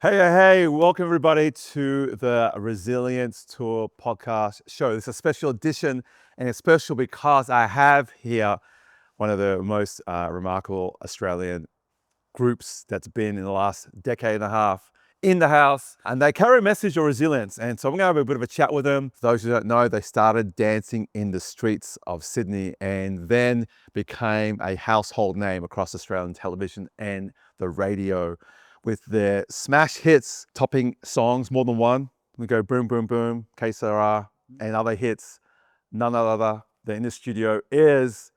Hey, welcome everybody to the Resilience Tour podcast show. This is a special edition, and it's special because I have here one of the most remarkable Australian groups that's been in the last decade and a half in the house, and they carry a message of resilience. And so I'm going to have a bit of a chat with them. For those who don't know, they started dancing in the streets of Sydney and then became a household name across Australian television and the radio with their smash hits, topping songs, more than one. We go boom, boom, boom, Que Sera, and other hits. None other than in the studio is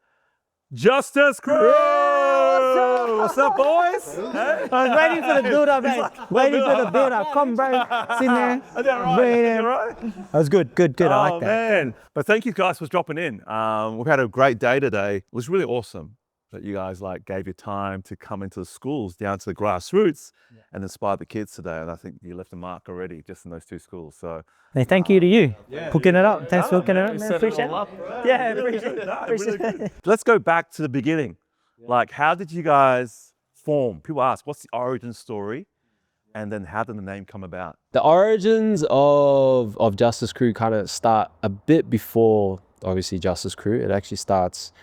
Justice Crew! Yeah, what's up, boys? I was waiting for the build-up, mate. Waiting for the build-up. Come, bro. Sit in there. Is that right? Wait Is there. that right? That was good. I like that. Man. But thank you guys for dropping in. We've had a great day today. It was really awesome that you guys gave your time to come into the schools, down to the grassroots, and inspire the kids today. And I think you left a mark already just in those two schools. So Hey, thank you to you. Hooking it up. Thanks for hooking it up, man. Appreciate it. Yeah, appreciate it. Appreciate it. let's go back to the beginning. Like, how did you guys form? People ask, what's the origin story? And then how did the name come about? The origins of Justice Crew kind of start a bit before, obviously, Justice Crew. It actually starts,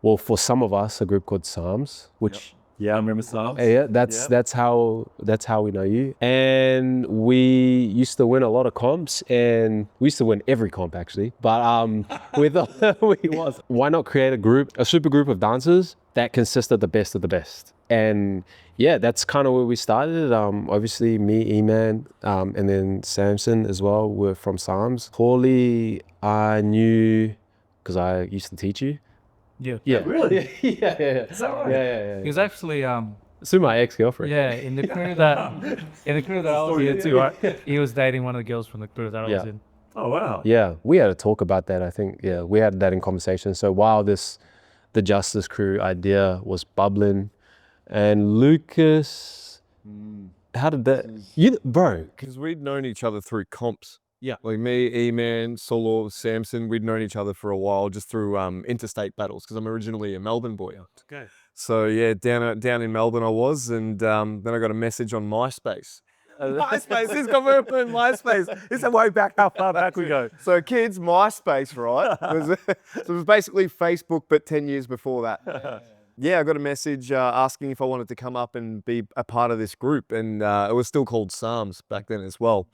well, for some of us, a group called Psalms, which Yeah, I remember Psalms. yeah, that's how we know you. And we used to win a lot of comps, and we used to win every comp actually. But why not create a super group of dancers that consist of the best. And yeah, that's kind of where we started. Obviously me, E-Man, and then Samson as well were from Psalms. Paulie, I knew because I used to teach you. Yeah. Really? Yeah. Is that right? Yeah. He was actually Through my ex-girlfriend. in the crew that I was in too, right? He was dating one of the girls from the crew that I was in. Oh, wow. Yeah, we had a talk about that. I think, yeah, we had that in conversation. So while the Justice Crew idea was bubbling, and Lucas, how did that, bro? Because we'd known each other through comps. Yeah. Like me, E-Man, Solo, Samson, we'd known each other for a while just through interstate battles because I'm originally a Melbourne boy. Okay. So yeah, down in Melbourne I was, and then I got a message on MySpace. MySpace, he's got movement in MySpace. This is way back, how far back we go. So kids, MySpace, right? It was basically Facebook, but 10 years before that. Yeah, I got a message asking if I wanted to come up and be a part of this group, and it was still called Psalms back then as well.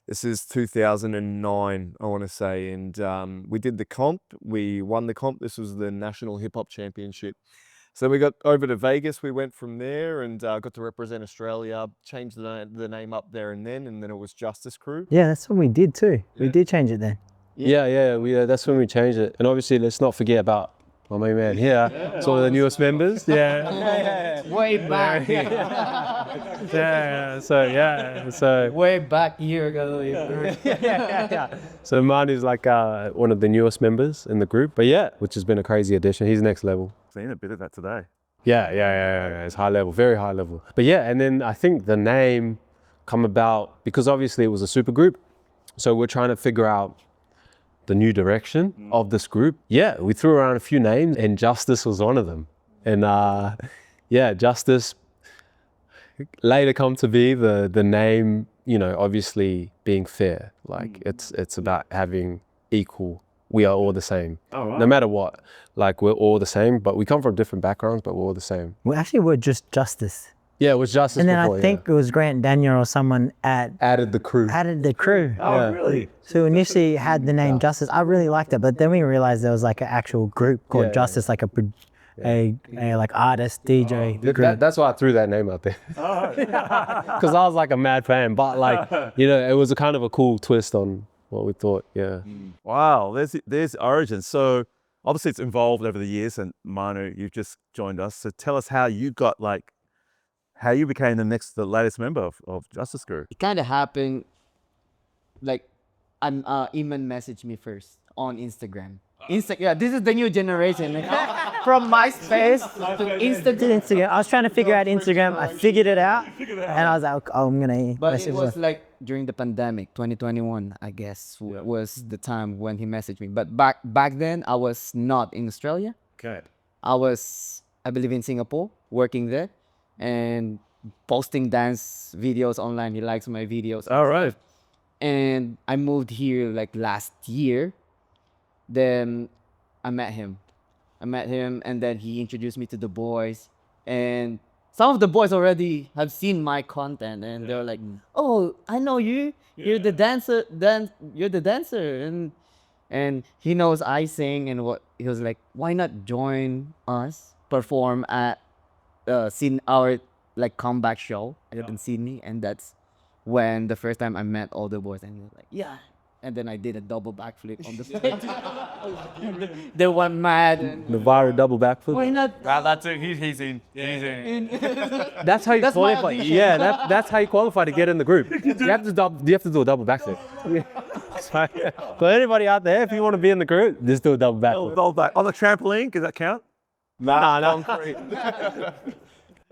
This is 2009, I want to say, and we did the comp. We won the comp. This was the National Hip Hop Championship. So we got over to Vegas. We went from there and got to represent Australia. Changed the name up there and then it was Justice Crew. Yeah, that's what we did too. We did change it then. Yeah, that's when we changed it. And obviously, let's not forget about my main man here. It's one of the newest members. Yeah. Way back. So Way back a year ago. So Manu's like one of the newest members in the group. But yeah, which has been a crazy addition. He's next level. Seen a bit of that today. Yeah. It's high level, very high level. But yeah, and then I think the name come about because obviously it was a super group. So we're trying to figure out the new direction of this group. Yeah, we threw around a few names and Justice was one of them. And Justice later come to be the name, obviously being fair. Like it's about having equal. We are all the same. Oh, right. No matter what. Like we're all the same, but we come from different backgrounds, but we're all the same. We actually were just Justice. Yeah, it was Justice And then before, I think it was Grant Daniel or someone added the crew. added the crew. Oh, really? So initially had the name Justice. I really liked it, but then we realized there was like an actual group called Yeah. Justice, like a like artist, DJ group. That's why I threw that name out there. Because I was like a mad fan, but like, it was a kind of a cool twist on what we thought, yeah. Wow, there's origin. So obviously it's evolved over the years, and Manu, you've just joined us. So tell us how you got how you became the latest member of Justice Crew. It kind of happened like Iman messaged me first on Instagram. Yeah, this is the new generation. From MySpace to Instagram. Instagram. I was trying to figure out Instagram. I figured it out, and I was like, "Oh, I'm gonna." But message it was her. like during the pandemic, 2021, I guess, was the time when he messaged me. But back then, I was not in Australia. Okay. I believe, in Singapore, working there. And posting dance videos online. He likes my videos. All right. And I moved here like last year. Then I met him. And then he introduced me to the boys. And some of the boys already have seen my content, and they're like, "Oh, I know you. You're the dancer. You're the dancer." And he knows I sing, and what he was like, "Why not join us perform at our like comeback show in Sydney?" And that's when the first time I met all the boys, and he was like, "Yeah." And then I did a double backflip on the stage. They went mad. The viral double backflip. Why not? That's it. He's in. He's in. That's how you That's my qualify. audition. Yeah, that's how you qualify to get in the group. You have to do a double backflip. So anybody out there, if you want to be in the group, just do a double backflip. Roll back. On the trampoline, does that count? Nah.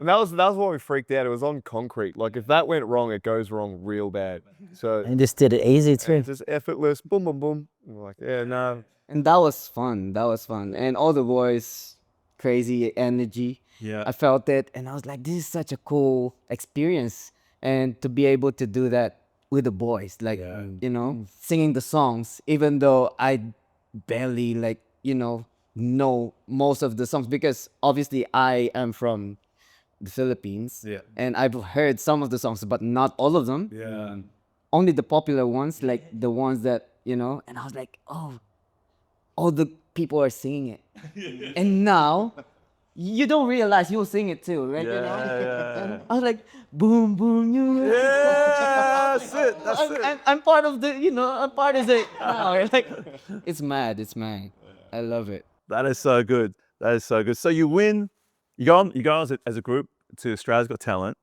And that was what we freaked out. It was on concrete. Like if that went wrong, it goes wrong real bad. So And just did it easy too. it's just effortless. Boom, boom, boom. And we're like, yeah, no. And that was fun. And all the boys, crazy energy. Yeah. I felt it, and I was like, this is such a cool experience. And to be able to do that with the boys, like, singing the songs, even though I barely, like, know most of the songs, because obviously I am from the Philippines. Yeah. And I've heard some of the songs, but not all of them. Yeah. Only the popular ones, like the ones that, and I was like, oh, all the people are singing it. And now you don't realize you'll sing it too, right? And I was like, boom, boom, you. Yeah, that's it. That's it. I'm part of the, I'm part of it now. Like, it's mad. I love it. That is so good. That is so good. So you win. You go on as a group to Australia's Got Talent.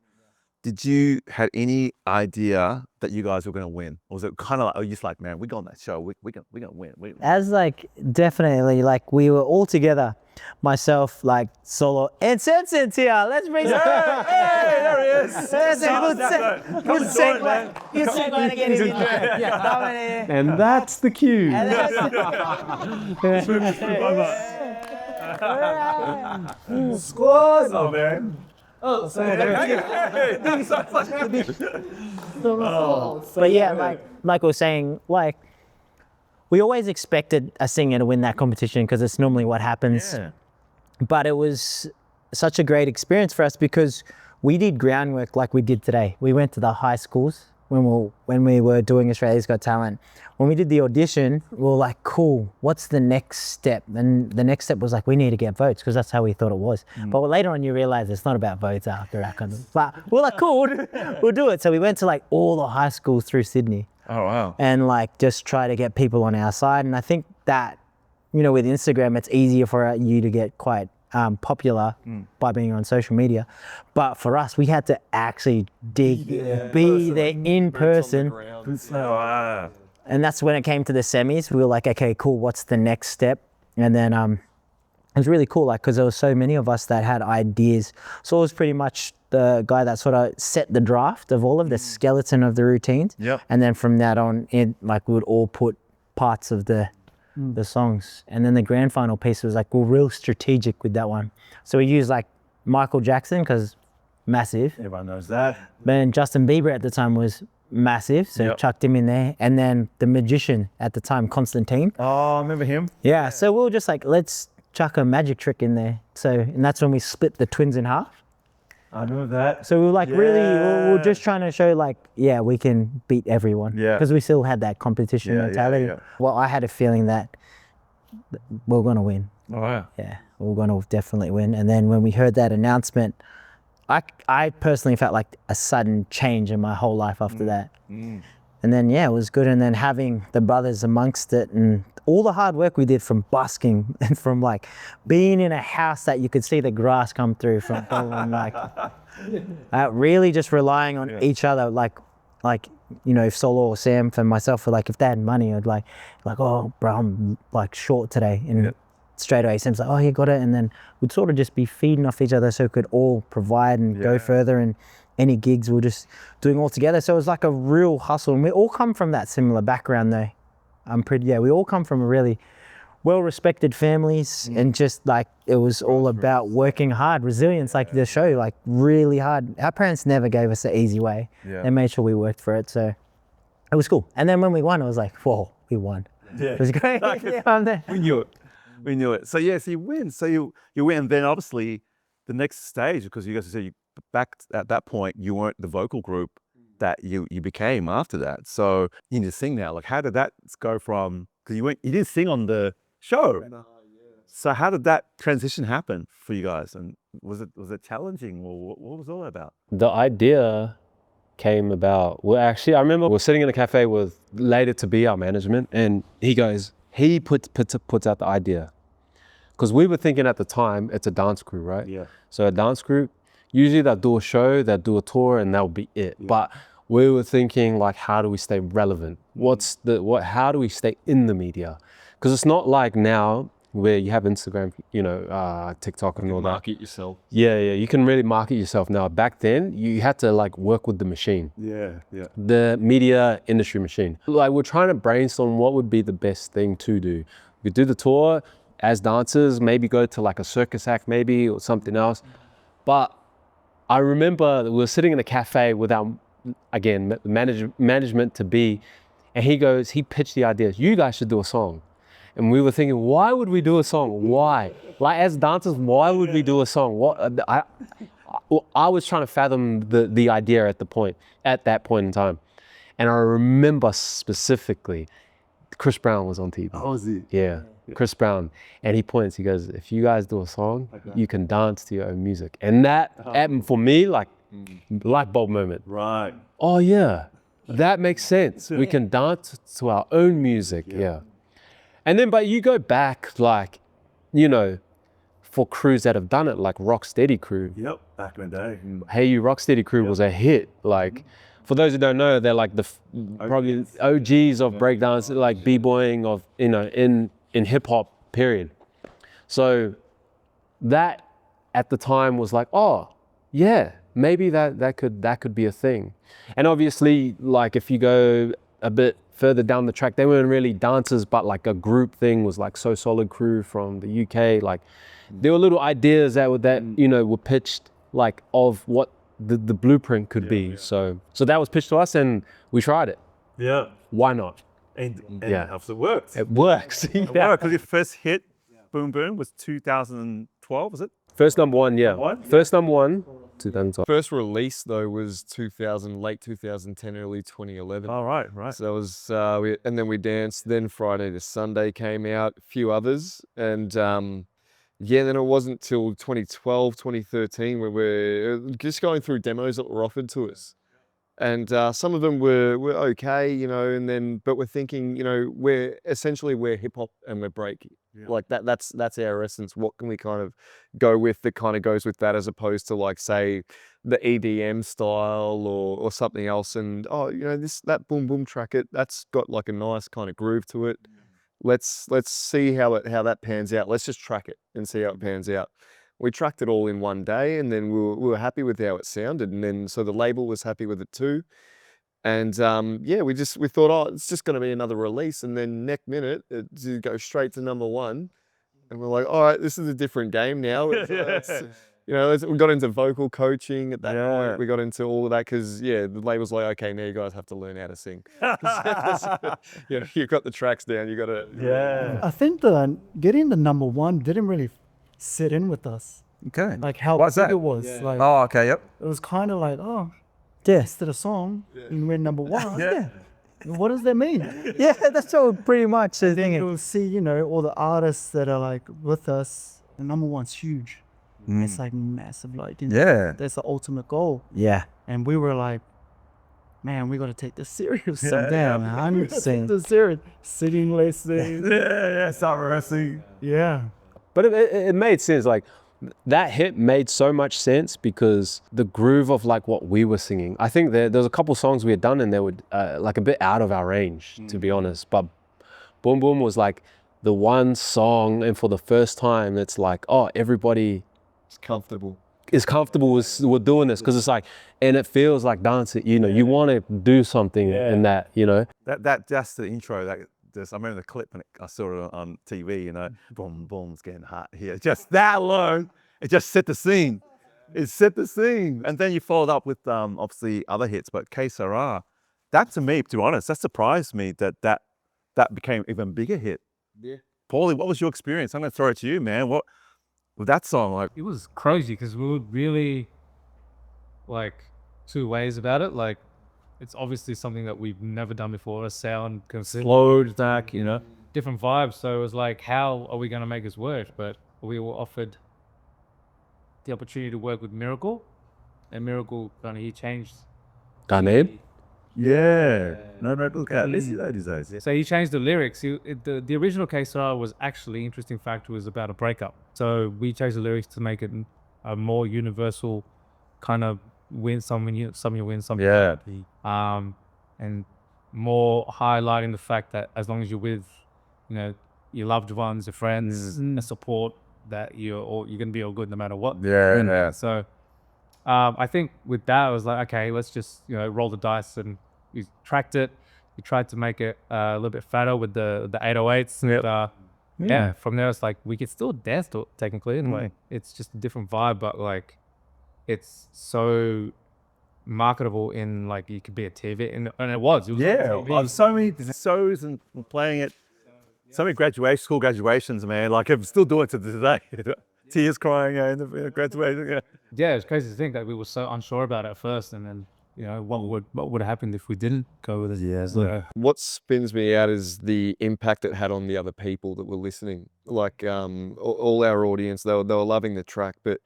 Did you had any idea that you guys were going to win? Or was it kind of like, oh, you're just like, man, we go on that show. We're going to win. As like, definitely, like we were all together, myself, like Solo, and Sensen's here. Let's bring some. Hey, there he is. That's a good segue. Good segue to get him in there. Yeah. And that's the cue. Squad. Oh, man. But yeah, like I was saying, like we always expected a singer to win that competition because it's normally what happens. Yeah. But it was such a great experience for us because we did groundwork like we did today. We went to the high schools when we were doing Australia's Got Talent. When we did the audition, we were like, cool, what's the next step? And the next step was like, we need to get votes because that's how we thought it was. But later on you realize it's not about votes after that kind of, but we're like, cool, we'll do it. So we went to like all the high schools through Sydney. Oh, wow. And like just try to get people on our side. And I think that, with Instagram, it's easier for you to get quite popular by being on social media. But for us, we had to actually dig, be there in person. And that's when it came to the semis. We were like, okay, cool, what's the next step? And then it was really cool, like, because there were so many of us that had ideas. So it was pretty much the guy that sort of set the draft of all of the skeleton of the routines. Yep. And then from that on, we would all put parts of the songs. And then the grand final piece was like, we're real strategic with that one. So we used like Michael Jackson, because massive. Everyone knows that. Then Justin Bieber at the time was massive, so chucked him in there. And then the magician at the time, Constantine. Oh, I remember him. Yeah, so we were just like, let's chuck a magic trick in there. So, and that's when we split the twins in half. I remember that. So we were like, really, we were just trying to show like, yeah, we can beat everyone. Yeah. Because we still had that competition mentality. yeah. Well, I had a feeling that we're going to win. Oh, wow. Yeah, we're going to definitely win. And then when we heard that announcement, I personally felt like a sudden change in my whole life after that. And then, it was good. And then having the brothers amongst it and all the hard work we did from busking and from like being in a house that you could see the grass come through from like really just relying on each other. Like, if Solo or Sam and myself were like, if they had money, I'd like, oh, bro, I'm like short today. And straight away, Sam's like, oh, you got it. And then we'd sort of just be feeding off each other so we could all provide and go further. And any gigs we were just doing all together. So it was like a real hustle. And we all come from that similar background though. We all come from a really well-respected families, and just like it was all about working hard, resilience, like the show, like really hard. Our parents never gave us an easy way. Yeah. They made sure we worked for it, so it was cool. And then when we won, it was like, whoa, we won. Yeah. It was great. Yeah, I'm there. We knew it. We knew it. So yeah, so you win. So you win. And then obviously the next stage, because you guys said you back at that point, you weren't the vocal group that you became after that. So you need to sing now. Like, how did that go from, because you didn't sing on the show. So how did that transition happen for you guys? And was it challenging, or what was all that about? The idea came about, well, actually, I remember we were sitting in a cafe with later to be our management, and he puts out the idea. Because we were thinking at the time, it's a dance crew, right? Yeah. So a dance group, usually they'll do a show, they'll do a tour, and that'll be it. Yeah. But we were thinking, like, how do we stay relevant? How do we stay in the media? Because it's not like now where you have Instagram, TikTok and all that. Market yourself. Yeah, you can really market yourself now. Back then, you had to like work with the machine, Yeah. the media industry machine. Like, we're trying to brainstorm what would be the best thing to do. We could do the tour as dancers, maybe go to like a circus act maybe, or something else. But I remember we were sitting in a cafe with our, again, management to be, and he pitched the idea, you guys should do a song. And we were thinking, why would we do a song? Why? Like, as dancers, why would we do a song? I was trying to fathom the idea at that point in time. And I remember specifically, Chris Brown was on TV. Oh, was he? Yeah, Chris Brown. And he points, he goes, if you guys do a song, you can dance to your own music. And that, for me, like, light bulb moment. Right. Oh yeah, that makes sense. We can dance to our own music, yeah. And then, but you go back, like, for crews that have done it, like Rocksteady Crew. Yep. Back in the day. Hey You Rocksteady Crew was a hit. Like, for those who don't know, they're like probably OGs of breakdance, like b-boying of, in hip hop, period. So that at the time was like, oh yeah, maybe that could be a thing. And obviously, like, if you go a bit further down the track, they weren't really dancers, but like a group thing was like So Solid Crew from the UK. Like, there were little ideas that were pitched, like, of what the blueprint could be. Yeah. So that was pitched to us, and we tried it. Yeah. Why not? And Yeah. it worked. It works. It worked, because your first hit, Boom Boom, was 2012, was it? First number one, yeah. What? First number one, 2012. First late 2010, early 2011. Oh, right. So it was, and then we danced. Then Friday to Sunday came out, a few others, and then it wasn't till 2012, 2013 where we're just going through demos that were offered to us, and some of them were okay, but we're thinking, we're hip hop and we're break. Yeah. Like that's our essence. What can we kind of go with that kind of goes with that, as opposed to, like, say, the EDM style or something else? And that boom boom track, that's got like a nice kind of groove to it. Let's see how that pans out. Let's just track it and see how it pans out. We tracked it all in one day, and then we were happy with how it sounded, and then so the label was happy with it too. And we thought, oh, it's just going to be another release, and then next minute it goes straight to number one, and we're like, all right, this is a different game now. We got into vocal coaching at that point. We got into all of that because the label's like, okay, now you guys have to learn how to sing. You've got the tracks down. You got to. Yeah. I think getting the number one didn't really sit in with us. Okay. Like how Why's big that? it was. Like, Oh, okay. Yep. it was kind of like, oh, Yeah. instead of song, and we're number one. Yeah. What does that mean? Yeah, that's all pretty much the thing. You'll see, all the artists that are like with us. The number one's huge. It's like massive. Like, Yeah. that's the ultimate goal. Yeah. And we were like, man, we got to take this serious Yeah, someday. yeah, I'm 100%. this serious. Sitting lessons. Yeah. Start rehearsing. Yeah. But it made sense. Like, that hit made so much sense because the groove of like what we were singing. I think there's a couple songs we had done and they were like a bit out of our range, to be honest. But Boom Boom was like the one song, and for the first time, it's like, oh, everybody It's comfortable. is comfortable with doing this, because it's like, and it feels like dancing. You want to do something in that. That just the intro, this. I remember the clip when I saw it on TV, you know, boom, boom, it's getting hot here. Just that alone, it just set the scene. It set the scene. And then you followed up with obviously other hits, but Que Sera, that to me, to be honest, that surprised me that became even bigger hit. Yeah. Paulie, what was your experience? I'm going to throw it to you, man. What with that song? Like, It was crazy because we were really like two ways about it. Like, it's obviously something that we've never done before. A sound kind of slowed back, you know, different vibes. So it was like, how are we going to make this work? But we were offered the opportunity to work with Miracle, and Miracle kind of he changed. Ghanaian? yeah, no, look at this. Is So he changed the lyrics. The original Que Sera was actually interesting fact was about a breakup. So we changed the lyrics to make it a more universal kind of win some you win some Yeah. and more highlighting the fact that as long as you're with, you know, your loved ones, your friends, and support, that you're gonna be all good no matter what. Yeah. So I think with that, I was like, okay, let's just, you know, roll the dice, and we tracked it. We tried to make it a little bit fatter with the 808s. And, yeah, from there it's like we could still dance to it technically. Anyway, it's just a different vibe, but like it's so marketable in like you could be a TV, and it was. Yeah, on TV. so many shows and playing it. So many school graduations, man. Like I'm still doing it to today. Tears crying in the graduation. Yeah. Yeah, it's crazy to think that we were so unsure about it at first, and then, you know, what would have happened if we didn't go with it. Yeah. So, What spins me out is the impact it had on the other people that were listening. Like all our audience, they were loving the track. But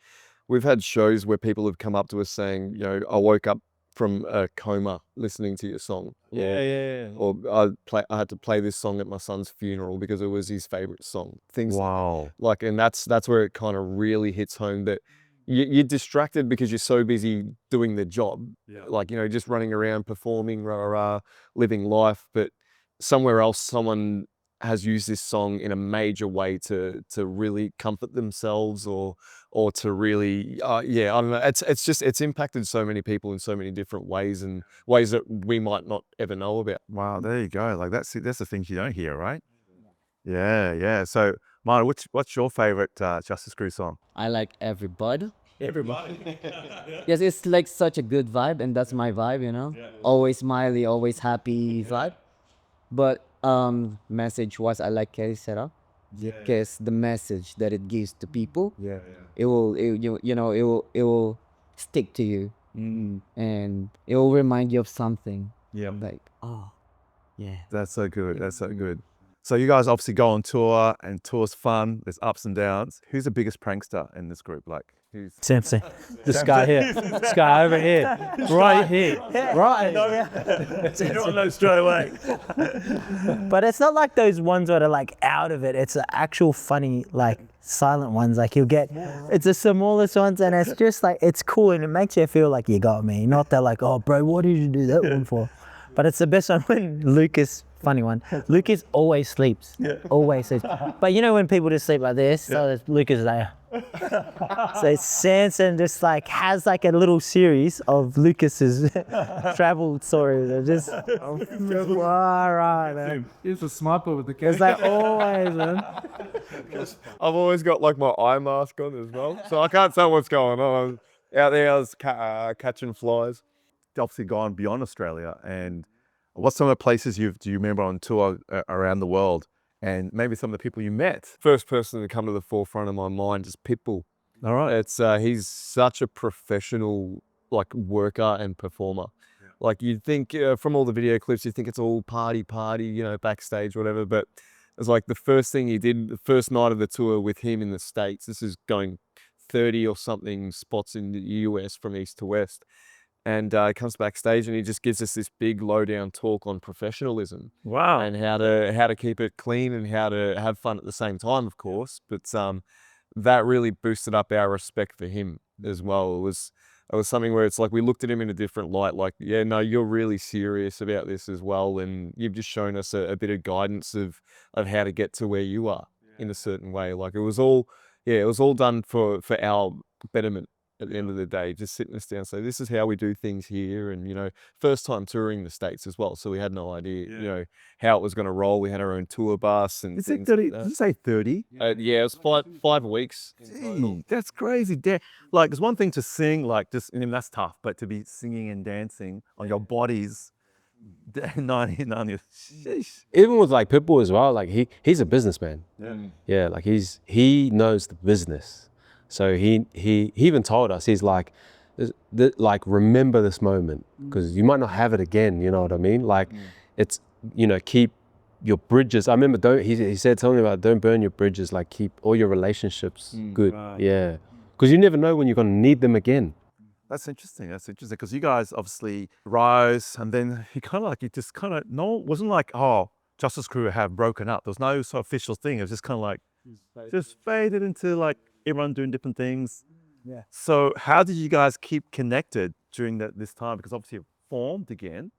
we've had shows where people have come up to us saying, you know, I woke up from a coma listening to your song. Or I had to play this song at my son's funeral because it was his favorite song. Things Wow. like, and that's where it kind of really hits home that you're distracted because you're so busy doing the job. Like, you know, just running around, performing, living life. But somewhere else, someone has used this song in a major way to really comfort themselves or to really, I don't know. It's impacted so many people in so many different ways, and ways that we might not ever know about. Wow, there you go. Like that's the things you don't hear, right? Yeah. So, Mara, what's your favorite Justice Crew song? I like Everybody. Everybody. Yes, it's like such a good vibe, and that's my vibe, you know. Always smiley, always happy vibe. But message was I like Que Sera. Because the message that it gives to people, it will it will stick to you, and it will remind you of something. Yeah. Like, oh, yeah. That's so good. That's so good. So you guys obviously go on tour, and tour's fun. There's ups and downs. Who's the biggest prankster in this group? Like, who's? Samson. this guy here, this guy over here, right here, right. You don't know straight away. But it's not like those ones that are like out of it. It's the actual funny, like silent ones. Like it's the smallest ones, and it's just like, it's cool, and it makes you feel like you got me. Not that like, oh bro, what did you do that one for? But it's the best one when Lucas, funny one. Lucas always sleeps. Always sleeps. But you know when people just sleep like this, so Lucas is there. So Samson just like has like a little series of Lucas's travel stories. They're just right, man. He's a sniper with the It's camera. like always, man. I've always got like my eye mask on as well, so I can't tell what's going on. Out there, I was catching flies. Obviously gone beyond Australia, and what's some of the places do you remember on tour around the world, and maybe some of the people you met? First person to come to the forefront of my mind is Pitbull. All right. It's he's such a professional like worker and performer. Like you'd think from all the video clips, you think it's all party, you know, backstage, whatever. But it's like the first thing he did, the first night of the tour with him in the States. This is going 30 or something spots in the US from east to west. And he comes backstage and he just gives us this big lowdown talk on professionalism. Wow. And how to keep it clean and how to have fun at the same time, of course. But that really boosted up our respect for him as well. It was something where it's like we looked at him in a different light. Like, yeah, no, you're really serious about this as well, and you've just shown us a bit of guidance of how to get to where you are in a certain way. Like it was all done for our betterment. at the end of the day, just sitting us down. So this is how we do things here. And, you know, first time touring the States as well. So we had no idea, you know, how it was going to roll. We had our own tour bus and Is it things 30? like Did that. you say 30? Yeah, it was 5 weeks. in total. Gee, that's crazy. Like, it's one thing to sing, like, just, I mean, that's tough, but to be singing and dancing on your bodies, 90, sheesh. Even with like Pitbull as well, like he's a businessman. Yeah, like he knows the business. So he even told us, he's like, like, remember this moment because you might not have it again. You know what I mean? Like, it's, you know, keep your bridges. I remember, he said something about don't burn your bridges. Like, keep all your relationships good. Right. Yeah, because you never know when you're gonna need them again. That's interesting. That's interesting because you guys obviously rise, and then he kind of like, it just kind of, no, it wasn't like, oh, Justice Crew have broken up. There was no sort of official thing. It was just kind of like, just faded into like everyone doing different things. Yeah. So how did you guys keep connected during this time? Because obviously you formed again,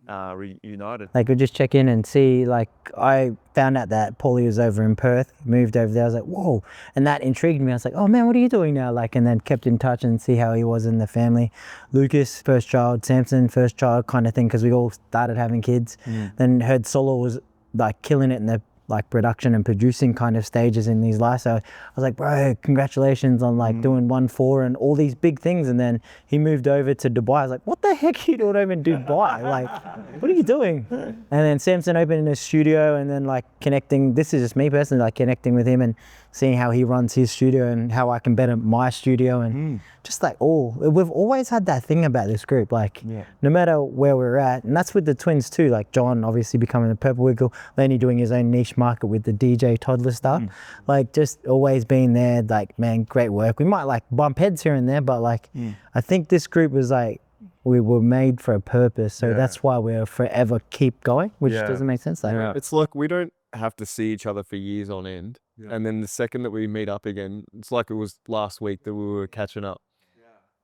reunited. Like, we just check in and see, like, I found out that Paulie was over in Perth, moved over there. I was like, whoa. And that intrigued me. I was like, oh man, what are you doing now? Like, and then kept in touch and see how he was in the family. Lucas, first child, Samson, first child kind of thing, because we all started having kids. Then heard Solo was like killing it in the like production and producing kind of stages in his life. So I was like, bro, congratulations on like doing 1-4 and all these big things. And then he moved over to Dubai. I was like, what the heck are you doing over in Dubai? Like, what are you doing? And then Samson opened his studio, and then like connecting, this is just me personally, like connecting with him and seeing how he runs his studio and how I can better my studio. And just like we've always had that thing about this group, like no matter where we're at. And that's with the twins too, like John obviously becoming the Purple Wiggle, Lenny doing his own niche market with the DJ toddler stuff, like just always being there. Like, man, great work. We might like bump heads here and there, but like I think this group was like, we were made for a purpose. So that's why we'll forever keep going, which doesn't make sense. Like, It's like we don't have to see each other for years on end. And then the second that we meet up again, it's like it was last week that we were catching up.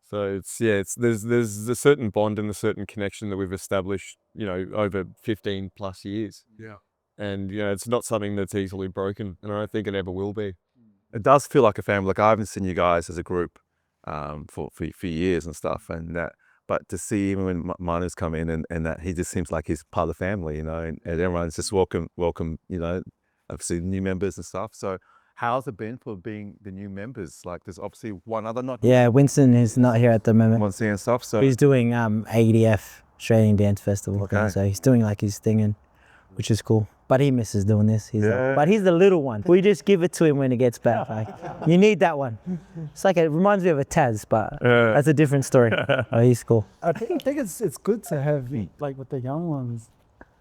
So there's a certain bond and a certain connection that we've established, you know, over 15 plus years. Yeah. And, you know, it's not something that's easily broken, and I don't think it ever will be. It does feel like a family. Like, I haven't seen you guys as a group for years and stuff, and that. But to see even when Manu's come in and that he just seems like he's part of the family, you know, and everyone's just welcome, you know, obviously new members and stuff. So how's it been for being the new members? Like, there's obviously one other not yeah, Winston is not here at the moment. one seeing stuff. So He's doing ADF, Australian Dance Festival. Okay. So he's doing like his thing, and which is cool. But he misses doing this. Yeah. But he's the little one. We just give it to him when it gets back. Like, you need that one. It's like, it reminds me of a Taz, but that's a different story. Oh, he's cool. I think it's good to have like with the young ones,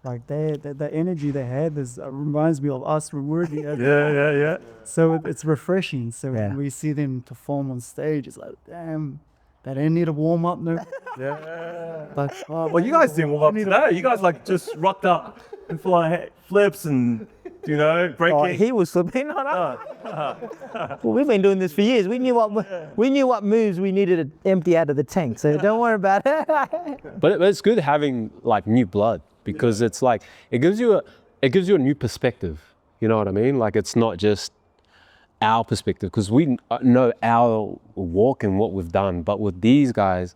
like the energy they have is reminds me of us when we're the yeah. So it's refreshing. So Yeah. when we see them perform on stage, it's like, damn, they don't need a warm up, no. Yeah. But Well, you guys didn't warm up today. You guys like just rocked up and flying flips and, you know, breaking. Oh, he was flipping on us. Well, we've been doing this for years. We knew what moves we needed to empty out of the tank. So don't worry about it. But it's good having like new blood, because it's like, it gives you a new perspective. You know what I mean? Like, it's not just our perspective, because we know our walk and what we've done. But with these guys,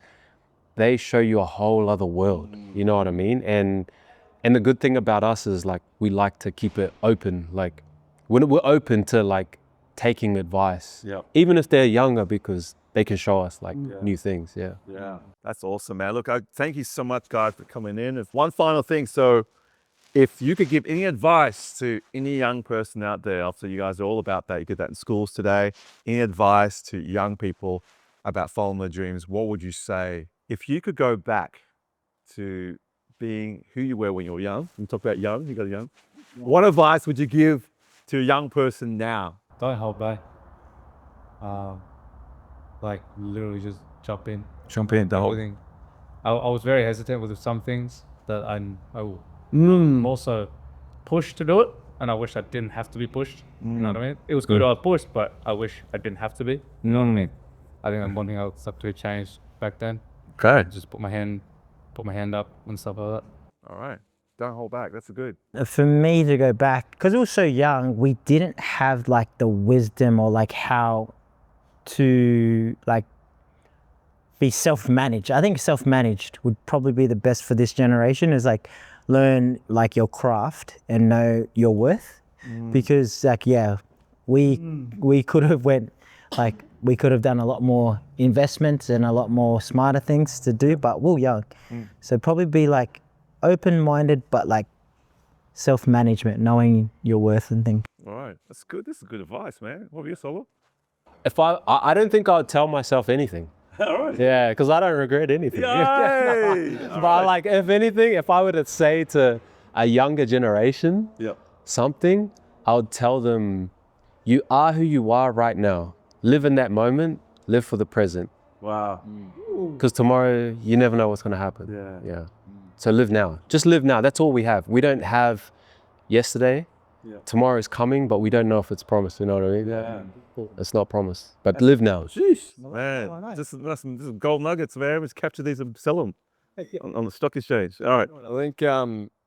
they show you a whole other world. You know what I mean? And the good thing about us is like, we like to keep it open. Like, we're open to like taking advice, even if they're younger, because they can show us like new things. Yeah, that's awesome, man. Look, thank you so much, guys, for coming in. One final thing. So if you could give any advice to any young person out there, obviously you guys are all about that. You did that in schools today. Any advice to young people about following their dreams, what would you say? If you could go back to being who you were when you were young, you talk about young, you got young. What advice would you give to a young person now? Don't hold back. Like, literally just jump in. Jump in, the whole Everything. I was very hesitant with some things that I will also pushed to do it, and I wish I didn't have to be pushed. You know what I mean? It was good I was pushed, but I wish I didn't have to be. You know what I mean? I think I'm one thing I would stuck to change back then. Okay. Just put my hand up and stuff like that. All right. Don't hold back. That's good. For me to go back, because we were so young, we didn't have like the wisdom or like how to like be self-managed. I think self-managed would probably be the best for this generation, is like learn like your craft and know your worth. Because like, yeah, we could have went, like we could have done a lot more investments and a lot more smarter things to do, but we're young. So probably be like open-minded, but like self-management, knowing your worth and things. All right, that's good. This is good advice, man. What were you, Solo? If I don't think I would tell myself anything. All right. Yeah, because I don't regret anything. Yay! But like, if anything, if I were to say to a younger generation Yep. something, I would tell them, you are who you are right now. Live in that moment, live for the present. Wow. Because tomorrow, you never know what's going to happen. Yeah. So live now. Just live now. That's all we have. We don't have yesterday. Yeah. Tomorrow is coming, but we don't know if it's promised. You know what I mean? Yeah. It's not promised. But live now. Sheesh, man. This is gold nuggets, man. Let's capture these and sell them on the stock exchange. All right. I think,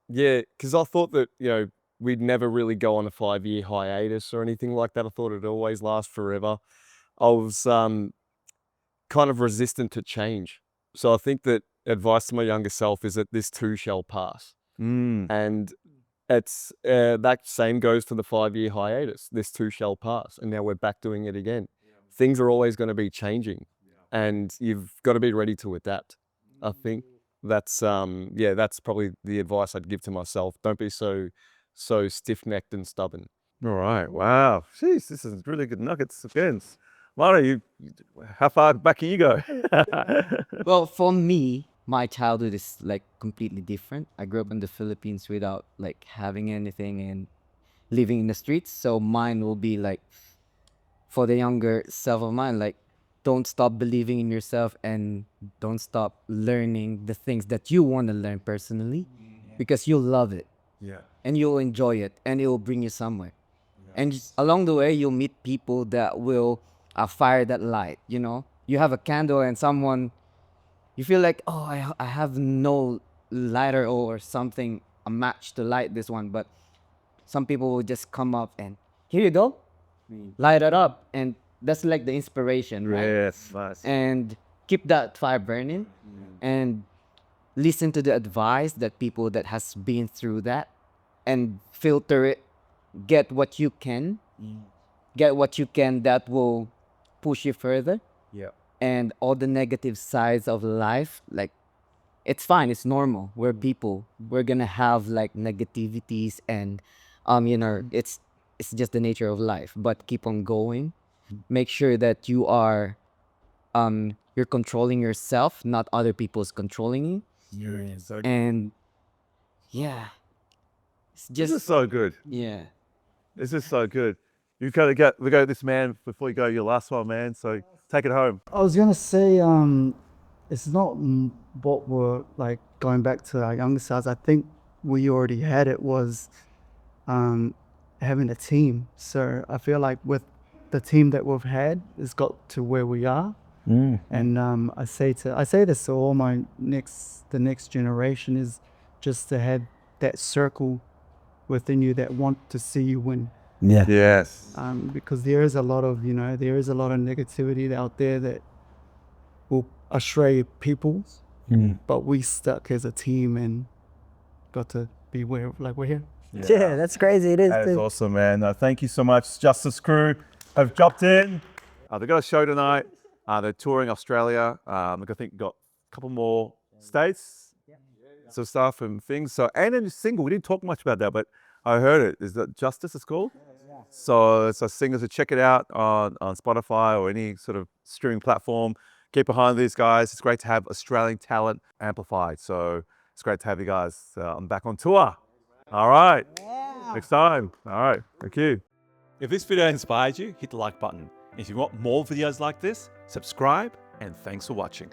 yeah, because I thought that, we'd never really go on a 5-year hiatus or anything like that. I thought it'd always last forever. I was kind of resistant to change. So I think that advice to my younger self is that this too shall pass. And it's that same goes to the 5-year hiatus. This too shall pass. And now we're back doing it again. Things are always going to be changing and you've got to be ready to adapt. I think that's, that's probably the advice I'd give to myself. Don't be so stiff-necked and stubborn. All right. Wow. Jeez, this is really good nuggets again. Mara, how far back can you go? Well, for me, my childhood is like completely different. I grew up in the Philippines without like having anything and living in the streets. So mine will be like, for the younger self of mine, like, don't stop believing in yourself and don't stop learning the things that you want to learn personally, because you'll love it Yeah. and you'll enjoy it and it will bring you somewhere. And just along the way, you'll meet people that will fire that light. You have a candle and someone, you feel like, oh, I have no lighter or something, a match to light this one. But some people will just come up and here you go, light it up. And that's like the inspiration, right? Yes. Nice. And keep that fire burning and listen to the advice that people that has been through that and filter it. Get what you can that will push you further. Yeah. And all the negative sides of life, like, it's fine, it's normal. We're people, we're gonna have like negativities and it's just the nature of life, but keep on going. Make sure that you are you're controlling yourself, not other people's controlling you. So And yeah, it's this is just so good. yeah. This is so good. You gotta we go this man before you go your last one, man. So take it home. I was gonna say, it's not what we're like going back to our younger selves. I think we already had it was having a team. So I feel like with the team that we've had, it's got to where we are. And I say this to all the next generation, is just to have that circle within you that want to see you win. Yeah. Yes. Because there is a lot of negativity out there that will astray people, but we stuck as a team and got to be where we're here. Yeah, that's crazy. It is. That is too. awesome, man. Thank you so much. Justice Crew have dropped in. They've got a show tonight. They're touring Australia. I think got a couple more states. So stuff and things. So and then single. We didn't talk much about that, but I heard it. Is that Justice? It's called. So it's a singer. So check it out on Spotify or any sort of streaming platform. Get behind these guys. It's great to have Australian talent amplified. So it's great to have you guys. I'm back on tour. All right. Next time. All right. Thank you. If this video inspired you, hit the like button. If you want more videos like this, subscribe and thanks for watching.